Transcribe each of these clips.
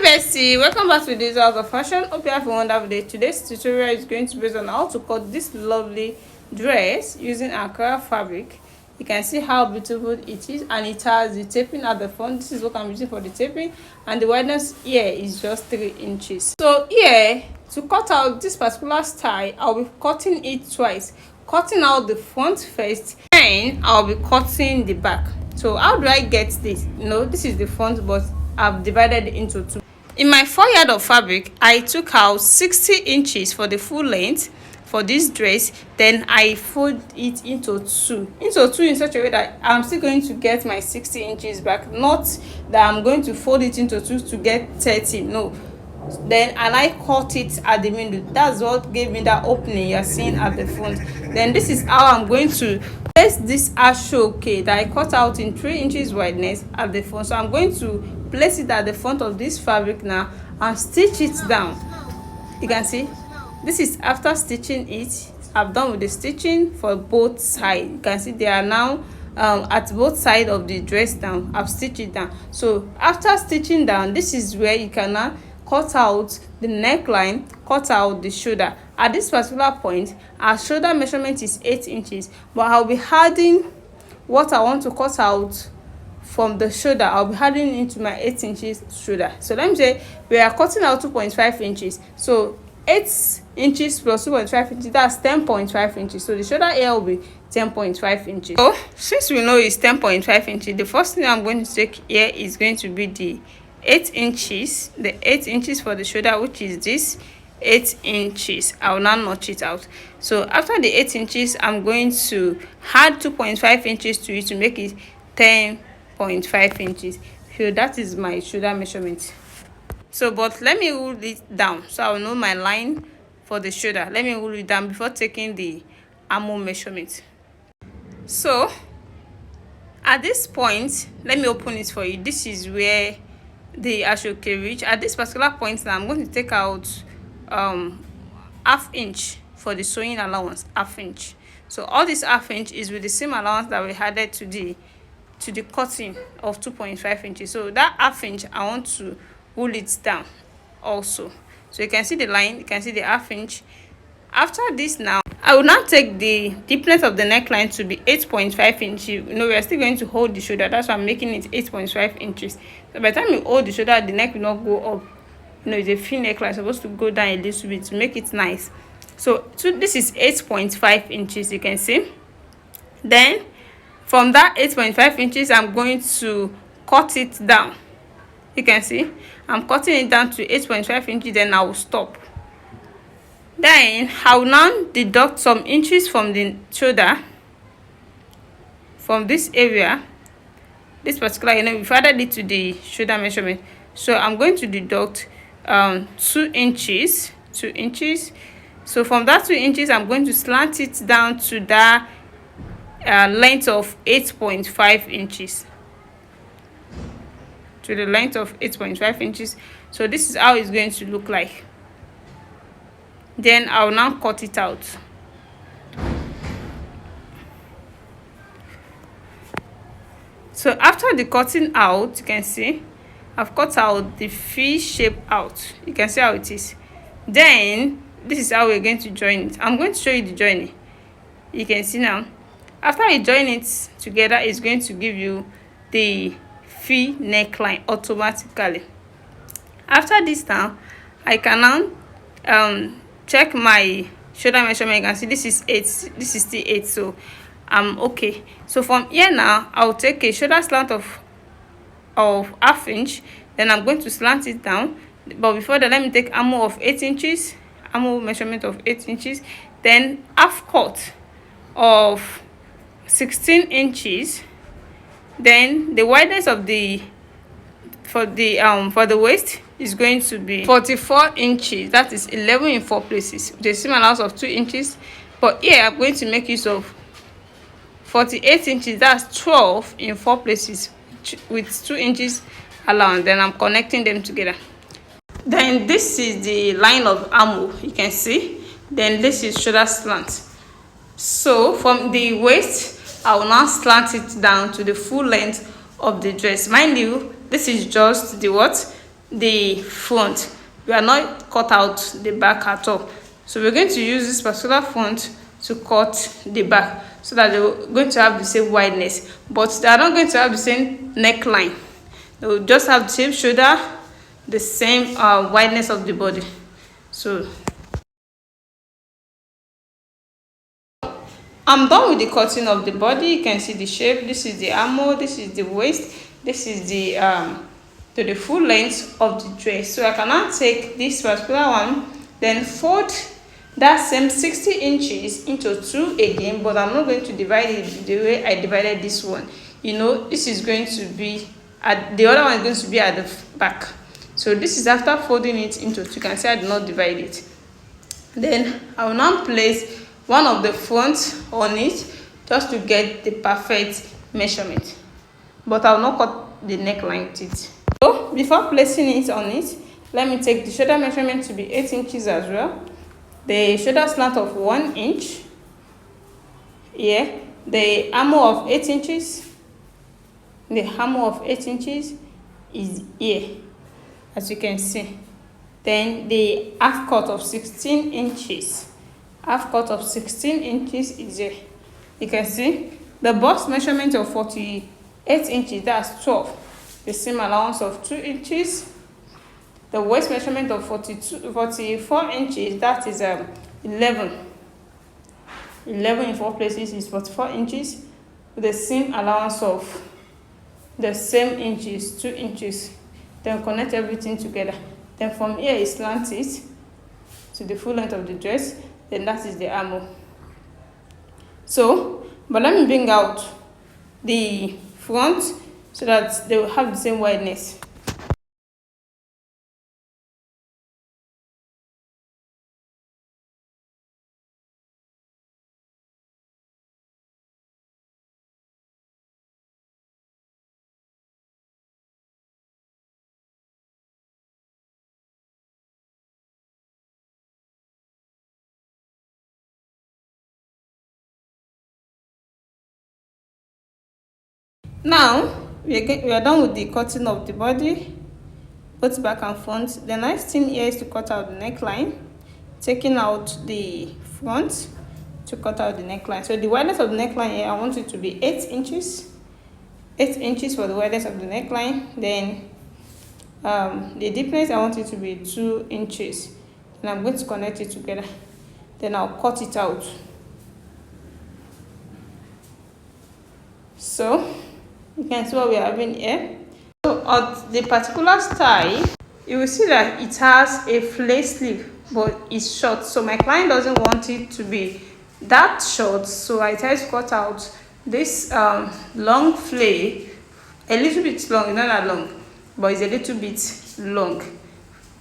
Bestie, welcome back to this house of fashion. Hope you have a wonderful day. Today's tutorial is going to be based on how to cut this lovely dress using Ankara fabric. You can see how beautiful it is, and it has the taping at the front. This is what I'm using for the taping, and the wideness here is just 3 inches. So here, to cut out this particular style, I'll be cutting it twice. Cutting out the front first, then I'll be cutting the back. So how do I get this? This is the front, but I've divided it into 2. In my 4 yard of fabric, I took out 60 inches for the full length for this dress. Then I fold it into 2 in such a way that I'm still going to get my 60 inches back, not that I'm going to fold it into 2 to get 30. No, then I cut it at the middle. That's what gave me that opening you're seeing at the front. Then this is how I'm going to place this ashoke that I cut out in 3 inches wideness at the front. So I'm going to place it at the front of this fabric now and stitch it down. You can see this is after stitching it. I've done with the stitching for both sides. You can see they are now at both sides of the dress down. I've stitched it down. So after stitching down, this is where you can now cut out the neckline, cut out the shoulder. At this particular point, our shoulder measurement is 8 inches, but I'll be adding what I want to cut out from the shoulder. I'll be adding into my 8 inches shoulder. So let me say we are cutting out 2.5 inches. So 8 inches plus 2.5 inches, that's 10.5 inches. So the shoulder here will be 10.5 inches. So since we know it's 10.5 inches, the first thing I'm going to take here is going to be the 8 inches, the 8 inches for the shoulder, which is this 8 inches. I will now notch it out. So after the 8 inches, I'm going to add 2.5 inches to it to make it 10.5 inches. So that is my shoulder measurement. So but let me rule it down so I'll know my line for the shoulder. Let me rule it down before taking the armhole measurement. So at this point, let me open it for you. This is where the ashoke reach. At this particular point now, I'm going to take out half inch for the sewing allowance, half inch. So all this half inch is with the same allowance that we added to the cutting of 2.5 inches. So that half inch, I want to roll it down also. So you can see the line, you can see the half inch. After this now, I will now take the deepness of the neckline to be 8.5 inches. We are still going to hold the shoulder. That's why I'm making it 8.5 inches. So by the time you hold the shoulder, the neck will not go up. It's a thin neckline, it's supposed to go down a little bit to make it nice. So this is 8.5 inches, you can see. Then from that 8.5 inches, I'm going to cut it down. You can see I'm cutting it down to 8.5 inches, then I will stop. Then I will now deduct some inches from the shoulder, from this area, this particular, we've added it to the shoulder measurement. So I'm going to deduct 2 inches. So from that 2 inches, I'm going to slant it down to that length of 8.5 inches. To the length of 8.5 inches. So this is how it's going to look like. Then I will now cut it out. So after the cutting out, you can see I've cut out the V shape out. You can see how it is. Then this is how we're going to join it. I'm going to show you the joining. You can see now. After you join it together, it's going to give you the V neckline automatically. After this now, I can now check my shoulder measurement. You can see this is 8, this is still 8, so I'm okay. So from here now, I'll take a shoulder slant of half inch, then I'm going to slant it down. But before that, let me take armhole of 8 inches, armhole measurement of 8 inches, then half cut of 16 inches. Then the wideness of the for the waist is going to be 44 inches. That is 11 in 4 places. The same allowance of 2 inches. But here I'm going to make use of 48 inches. That's 12 in 4 places with 2 inches allowance. Then I'm connecting them together. Then this is the line of armhole, you can see. Then this is shoulder slant. So from the waist, I will now slant it down to the full length of the dress. Mind you, this is just the the front. We are not cut out the back at all. So we're going to use this particular front to cut the back so that they're going to have the same wideness, but they are not going to have the same neckline. They will just have the same shoulder, the same wideness of the body. So I'm done with the cutting of the body. You can see the shape. This is the armhole, this is the waist, this is the to the full length of the dress. So I can now take this particular one, then fold that same 60 inches into 2 again, but I'm not going to divide it the way I divided this one. This is going to be at the other one is going to be at the back. So this is after folding it into 2. You can see I did not divide it. Then I will now place one of the fronts on it just to get the perfect measurement, but I will not cut the neckline with it. So before placing it on it, let me take the shoulder measurement to be 8 inches as well, the shoulder slant of 1 inch here, the armhole of 8 inches, the armhole of 8 inches is here, as you can see. Then the half cut of 16 inches. Half cut of 16 inches is here. You can see the bust measurement of 48 inches, that's 12. The seam allowance of 2 inches. The waist measurement of 44 inches, that is 11. 11 in 4 places is 44 inches. With the seam allowance of the same inches, 2 inches. Then connect everything together. Then from here you slant it to the full length of the dress. Then that is the armhole. So, but let me bring out the front so that they will have the same wideness. Now we are done with the cutting of the body, both back and front. The next thing here is to cut out the neckline, taking out the front to cut out the neckline. So the wideness of the neckline here, I want it to be 8 inches. 8 inches for the wideness of the neckline. Then the deepness, I want it to be 2 inches. And I'm going to connect it together. Then I'll cut it out. So you can see what we are having here. So on the particular style, you will see that it has a flare sleeve, but it's short. So my client doesn't want it to be that short, so I try to cut out this long flare, a little bit long, not that long, but it's a little bit long.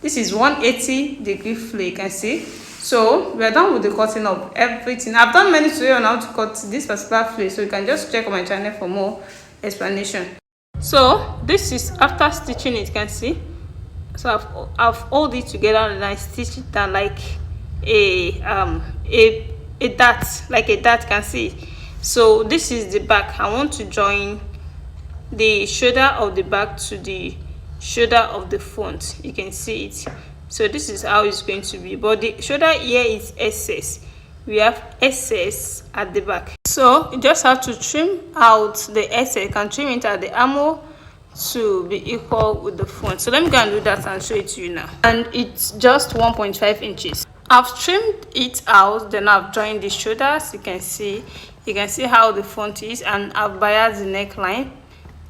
This is 180-degree flare, you can see. So we are done with the cutting of everything. I've done many tutorials on how to cut this particular flare, so you can just check on my channel for more explanation. So this is after stitching it, you can see. So I've hold it together and I stitch it down like a dart, like a dart, can see. So this is the back. I want to join the shoulder of the back to the shoulder of the front. You can see it. So this is how it's going to be, but the shoulder here is excess. We have excess at the back, so you just have to trim out the excess. You can trim it at the armhole to be equal with the front. So let me go and do that and show it to you now. And it's just 1.5 inches. I've trimmed it out, then I've joined the shoulders. You can see how the front is, and I've biased the neckline.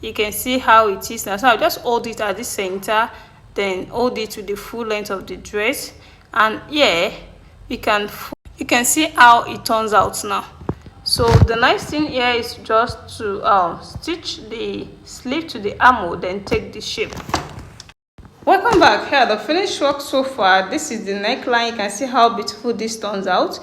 You can see how it is now. So I'll just hold it at the center, then hold it to the full length of the dress, and yeah, you can see how it turns out now. So the next thing here is just to stitch the sleeve to the armhole, then take the shape. Welcome back. Here the finished work so far. This is the neckline. You can see how beautiful this turns out.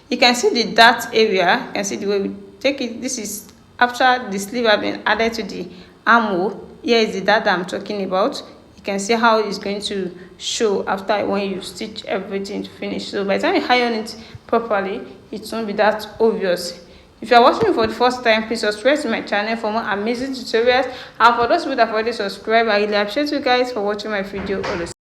You can see the dart area. You can see the way we take it. This is after the sleeve have been added to the armhole. Here is the dart that I'm talking about. You can see how it's going to show after when you stitch everything to finish. So by the time you iron it properly, it won't be that obvious. If you are watching me for the first time, please subscribe to my channel for more amazing tutorials. And for those people that have already subscribed, I really appreciate you guys for watching my video always.